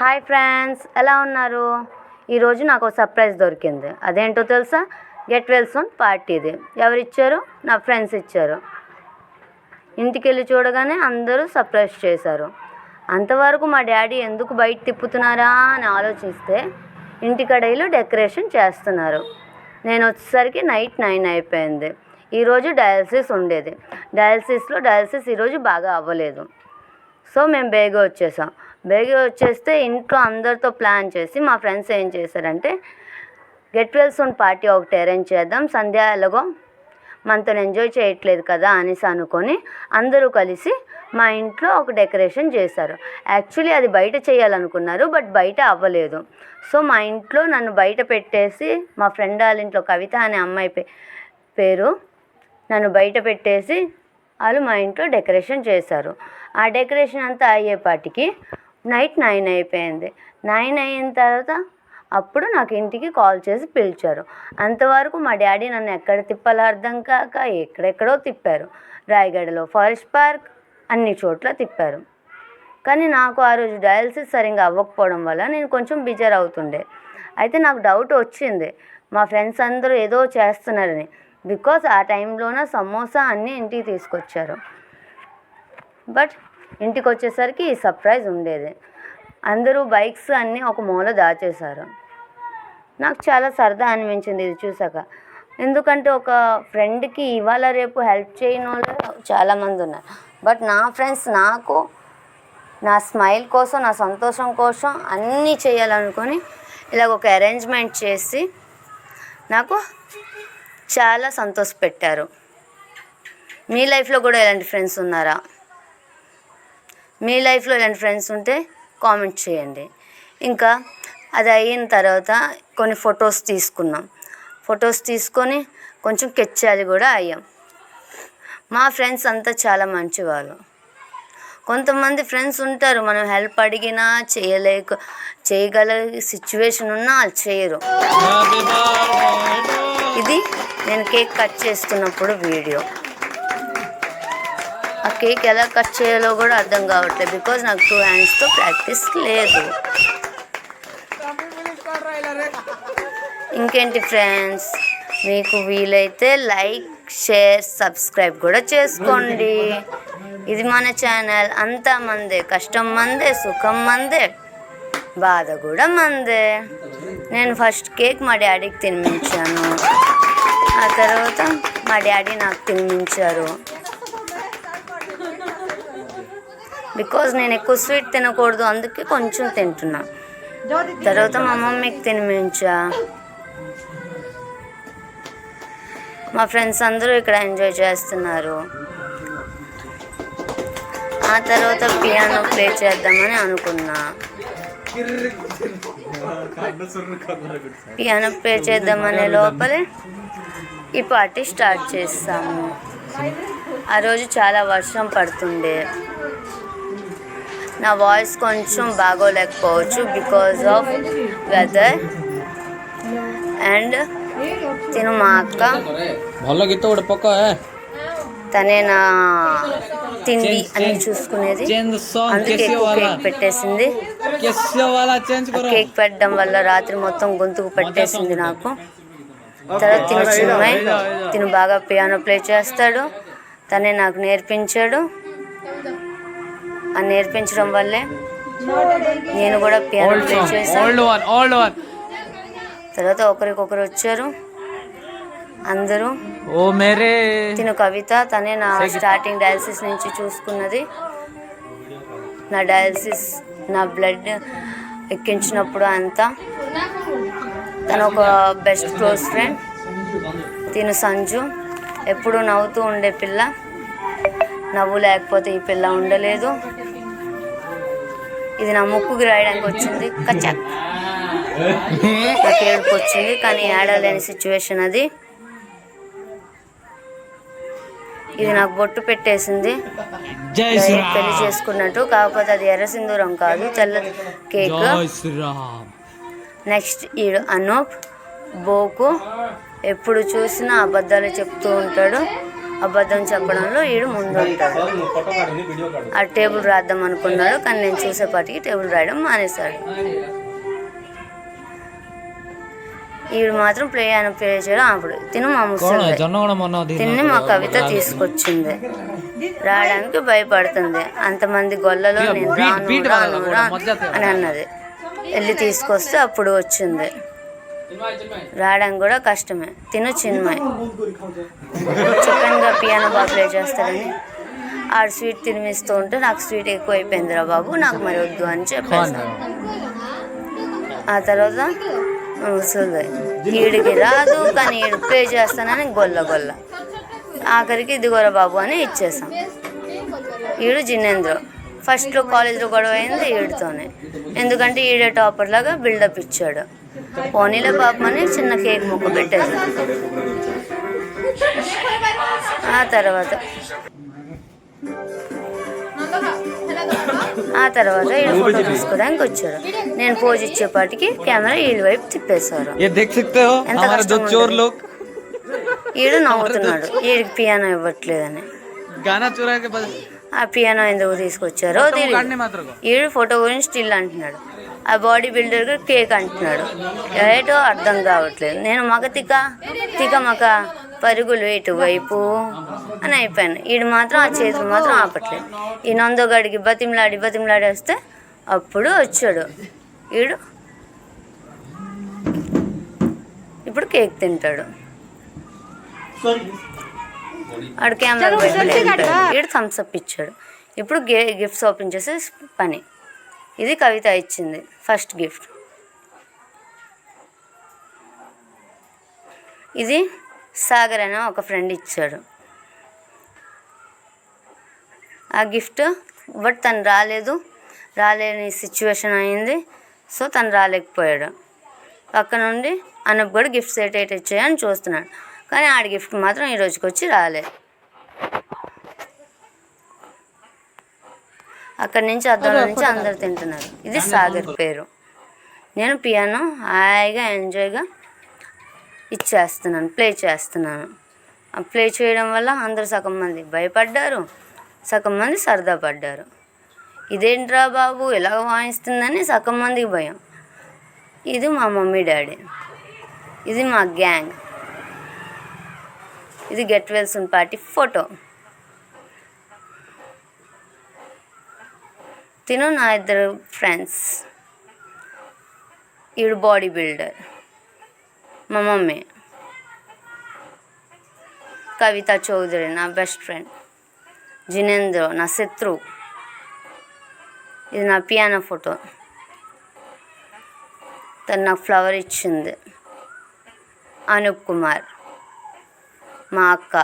Hi friends, ఎలా ఉన్నారు? ఈరోజు నాకు ఒక సర్ప్రైజ్ దొరికింది. అదేంటో తెలుసా? గెట్ వెల్ సూన్ పార్టీది. ఎవరిచ్చారు? నా ఫ్రెండ్స్ ఇచ్చారు. ఇంటికి వెళ్ళి చూడగానే అందరూ సర్ప్రైజ్ చేశారు. అంతవరకు మా డాడీ ఎందుకు బయట తిప్పుతున్నారా అని ఆలోచిస్తే ఇంటికడైలు డెకరేషన్ చేస్తున్నారు. నేను వచ్చేసరికి నైట్ 9 అయిపోయింది. ఈరోజు డయాలసిస్ ఉండేది. డయాలసిస్ ఈరోజు బాగా అవ్వలేదు. సో మేము బేగా వచ్చేస్తే ఇంట్లో అందరితో ప్లాన్ చేసి మా ఫ్రెండ్స్ ఏం చేశారంటే గెట్ వెల్ సూన్ పార్టీ ఒకటి అరేంజ్ చేద్దాం, సంధ్య ఎలాగో మనతో ఎంజాయ్ చేయట్లేదు కదా అనేసి అనుకొని అందరూ కలిసి మా ఇంట్లో ఒక డెకరేషన్ చేశారు. యాక్చువల్లీ అది బయట చేయాలనుకున్నారు, బట్ బయట అవ్వలేదు. సో మా ఇంట్లో నన్ను బయట పెట్టేసి మా ఫ్రెండ్ వాళ్ళ ఇంట్లో కవిత అనే అమ్మాయి పేరు నన్ను బయట పెట్టేసి వాళ్ళు మా ఇంట్లో డెకరేషన్ చేశారు. ఆ డెకరేషన్ అంతా అయ్యేపాటికి నైట్ 9 అయిపోయింది. 9 అయిన తర్వాత అప్పుడు నాకు ఇంటికి కాల్ చేసి పిలిచారు. అంతవరకు మా డాడీ నన్ను ఎక్కడ తిప్పాలో అర్థం కాక ఎక్కడెక్కడో తిప్పారు. రాయగడలో, ఫారెస్ట్ పార్క్, అన్ని చోట్ల తిప్పారు. కానీ నాకు ఆ రోజు డయాలసిస్ సరిగ్గా అవ్వకపోవడం వల్ల నేను కొంచెం బిజర్ అవుతుండే. అయితే నాకు డౌట్ వచ్చింది, మా ఫ్రెండ్స్ అందరూ ఏదో చేస్తున్నారని. బికాజ్ ఆ టైంలోన సమోసా అన్నీ ఇంటికి తీసుకొచ్చారు. బట్ ఇంటికి వచ్చేసరికి ఈ సర్ప్రైజ్ ఉండేది. అందరూ బైక్స్ అన్నీ ఒక మూల దాచేశారు. నాకు చాలా సరదా అనిపించింది ఇది చూసాక. ఎందుకంటే ఒక ఫ్రెండ్కి ఇవాళ రేపు హెల్ప్ చేయని వాళ్ళు చాలామంది ఉన్నారు. బట్ నా ఫ్రెండ్స్ నాకు నా స్మైల్ కోసం, నా సంతోషం కోసం అన్నీ చేయాలనుకొని ఇలాగ ఒక అరేంజ్మెంట్ చేసి నాకు చాలా సంతోషపెట్టారు. మీ లైఫ్లో కూడా ఇలాంటి ఫ్రెండ్స్ ఉన్నారా? మీ లైఫ్లో ఇలాంటి ఫ్రెండ్స్ ఉంటే కామెంట్ చేయండి. ఇంకా అది అయిన తర్వాత కొన్ని ఫొటోస్ తీసుకొని కొంచెం కెచ్చాలి కూడా అయ్యాం. మా ఫ్రెండ్స్ అంతా చాలా మంచివాళ్ళు. కొంతమంది ఫ్రెండ్స్ ఉంటారు, మనం హెల్ప్ అడిగినా చేయగల సిచ్యువేషన్ ఉన్నా వాళ్ళు చేయరు. ఇది నేను కేక్ కట్ చేస్తున్నప్పుడు వీడియో. ఆ కేక్ ఎలా కట్ చేయాలో కూడా అర్థం కావట్లేదు, బికాజ్ నాకు 2 హ్యాండ్స్తో ప్రాక్టీస్ లేదు. ఇంకేంటి ఫ్రెండ్స్, మీకు వీలైతే లైక్, షేర్, సబ్స్క్రైబ్ కూడా చేసుకోండి. ఇది మన ఛానల్. అంతా మందే, కష్టం మందే, సుఖం మందే, బాధ కూడా మందే. నేను ఫస్ట్ కేక్ మా డాడీకి తినిపించాను. ఆ తర్వాత మా డాడీ నాకు తినిపించారు. బికాజ్ నేను ఎక్కువ స్వీట్ తినకూడదు, అందుకే కొంచెం తింటున్నా. తర్వాత మా మమ్మీకి తినిపించా. మా ఫ్రెండ్స్ అందరూ ఇక్కడ ఎంజాయ్ చేస్తున్నారు. ఆ తర్వాత పియానో ప్లే చేద్దామని అనుకున్నా. పియానో ప్లే చేద్దామనే లోపలే ఈ పార్టీ స్టార్ట్ చేస్తాము. ఆ రోజు చాలా వర్షం పడుతుండే. నా వాయిస్ కొంచెం బాగోలేకపోవచ్చు బికాజ్ ఆఫ్ వెదర్. అండ్ తిను మా అక్క, తనే నా తిండి అన్ని చూసుకునేది. అందుకే కేక్ పెట్టేసింది. కేక్ పెట్టడం వల్ల రాత్రి మొత్తం గొంతుకు పెట్టేసింది నాకు. తర్వాత తిను చిన్నమ్మాయి, తిను బాగా పియానో ప్లే చేస్తాడు. తనే నాకు నేర్పించాడు. ఆ నేర్పించడం వల్లే నేను కూడా పియానో ప్లే చేశాను. తర్వాత ఒకరికొకరు వచ్చారు అందరూ. తిను కవిత, తనే నా స్టార్టింగ్ డయాలసిస్ నుంచి చూసుకున్నది. నా డయాలసిస్, నా బ్లడ్ ఎక్కించినప్పుడు అంతా తను ఒక బెస్ట్ క్లోజ్ ఫ్రెండ్. తిను సంజు, ఎప్పుడూ నవ్వుతూ ఉండే పిల్ల. నవ్వు లేకపోతే ఈ పిల్ల ఉండలేదు. ఇది నా ముక్కుకి రాయడానికి వచ్చింది. కచ్చక్ నాకు ఏడుపు వచ్చింది, కానీ ఏడలేని సిచ్యువేషన్ అది. ఇది నాకు బొట్టు పెట్టేసింది పెళ్లి చేసుకున్నట్టు. కాకపోతే అది ఎర్ర సింధూరం కాదు, తెల్ల కేక్. నెక్స్ట్ ఈడు అనూప్, బోకు, ఎప్పుడు చూసినా అబద్ధాలు చెప్తూ ఉంటాడు. అబద్ధం చెప్పడంలో వీడు ముందు ఉంటాడు. ఆ టేబుల్ రాద్దాం అనుకున్నాడు, కానీ నేను చూసేపాటికి టేబుల్ రాయడం మానేశాడు. వీడు మాత్రం ప్లే చేయడం అప్పుడు తిను మా ముసలి తిని మా కవిత తీసుకొచ్చింది. రావడానికి భయపడుతుంది. అంతమంది గొల్లలో నేను రాను అని అన్నది. వెళ్ళి తీసుకొస్తే అప్పుడు వచ్చింది. రావడానికి కూడా కష్టమే. తిను చిన్మయ్ చెప్పానుగా పియానో బాగా ప్లే చేస్తాడని. ఆడు స్వీట్ తినిపిస్తూ ఉంటే నాకు స్వీట్ ఎక్కువ అయిపోయిందిరా బాబు, నాకు మరి వద్దు అని చెప్పేసి. ఆ తర్వాత ముసలి వీడికి రాదు, కానీ వీడు ప్లే చేస్తానని గొల్ల ఆఖరికి ఇదిగోరా బాబు అని ఇచ్చేసాం. వీడు జినేంద్ర. ఫస్ట్లో కాలేజీలో గొడవ అయింది వీడితోనే, ఎందుకంటే ఈడే టాపర్ లాగా బిల్డప్ ఇచ్చాడు. పోనీలే పాపమని చిన్న కేక్ ముక్క పెట్టేది. ఆ తర్వాత వీళ్ళు ఫోటో తీసుకోవడానికి వచ్చాడు. నేను పోజ్ ఇచ్చేపాటికి కెమెరా వీళ్ళ వైపు తిప్పేశారు. ఎంత కష్టం. వీడు నవ్వుతున్నాడు, వీడికి పియానో ఇవ్వట్లేదని. ఆ పియానో ఎందుకు తీసుకొచ్చారో వీడు ఫోటో గురించి స్టిల్ అంటున్నాడు. ఆ బాడీ బిల్డర్ కేక్ అంటున్నాడు. ఏటో అర్థం కావట్లేదు. నేను మగ పరుగులు ఎటువైపు అని అయిపోయాను. వీడు మాత్రం ఆ చేతులు మాత్రం ఆపట్లేదు. ఈ నందోగాడికి బతిమలాడి వస్తే అప్పుడు వచ్చాడు. వీడు ఇప్పుడు కేక్ తింటాడు. ఆడు కెమెరా వీడు థమ్స్అప్ ఇచ్చాడు. ఇప్పుడు గిఫ్ట్స్ ఓపెన్ చేసే పని. ఇది కవిత ఇచ్చింది ఫస్ట్ గిఫ్ట్. ఇది సాగర్ అనే ఒక ఫ్రెండ్ ఇచ్చాడు ఆ గిఫ్ట్. బట్ తను రాలేని సిచ్యువేషన్ అయింది. సో తను రాలేకపోయాడు. పక్క నుండి అనూప్ కూడా గిఫ్ట్స్ ఏటైతే ఇచ్చాయని చూస్తున్నాడు, కానీ ఆడి గిఫ్ట్ మాత్రం ఈ రోజుకి వచ్చి రాలేదు. అక్కడి నుంచి అద్దంలో నుంచి అందరు తింటున్నారు. ఇది సాగర్ పేరు. నేను పియానో హాయిగా ఎంజాయ్గా ప్లే చేస్తున్నాను. ప్లే చేయడం వల్ల అందరూ సగం మంది భయపడ్డారు, సగం మంది సరదా పడ్డారు. ఇదేంట్రా బాబు ఇలా వాయిస్తుందని సగం మందికి భయం. ఇది మా మమ్మీ డాడీ, ఇది మా గ్యాంగ్, ఇది get well soon party photo. తిను నా ఇద్దరు ఫ్రెండ్స్. ఈడు బాడీ బిల్డర్. మా మమ్మీ కవిత చౌదరి నా బెస్ట్ ఫ్రెండ్. జినేంద్ర నా శత్రువు. ఇది నా పియానో ఫోటో. తను నాకు ఫ్లవర్ ఇచ్చింది. అనూప్ కుమార్ మా అక్క.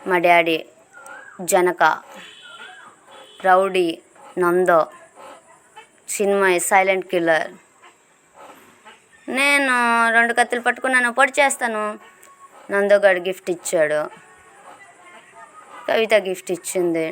మా daddy Janaka, rowdy, నందో, Chinmay silent killer. నేను 2 కత్తులు పట్టుకున్నాను, పొడి చేస్తాను. నందోగాడు గిఫ్ట్ ఇచ్చాడు. కవిత గిఫ్ట్ ఇచ్చింది.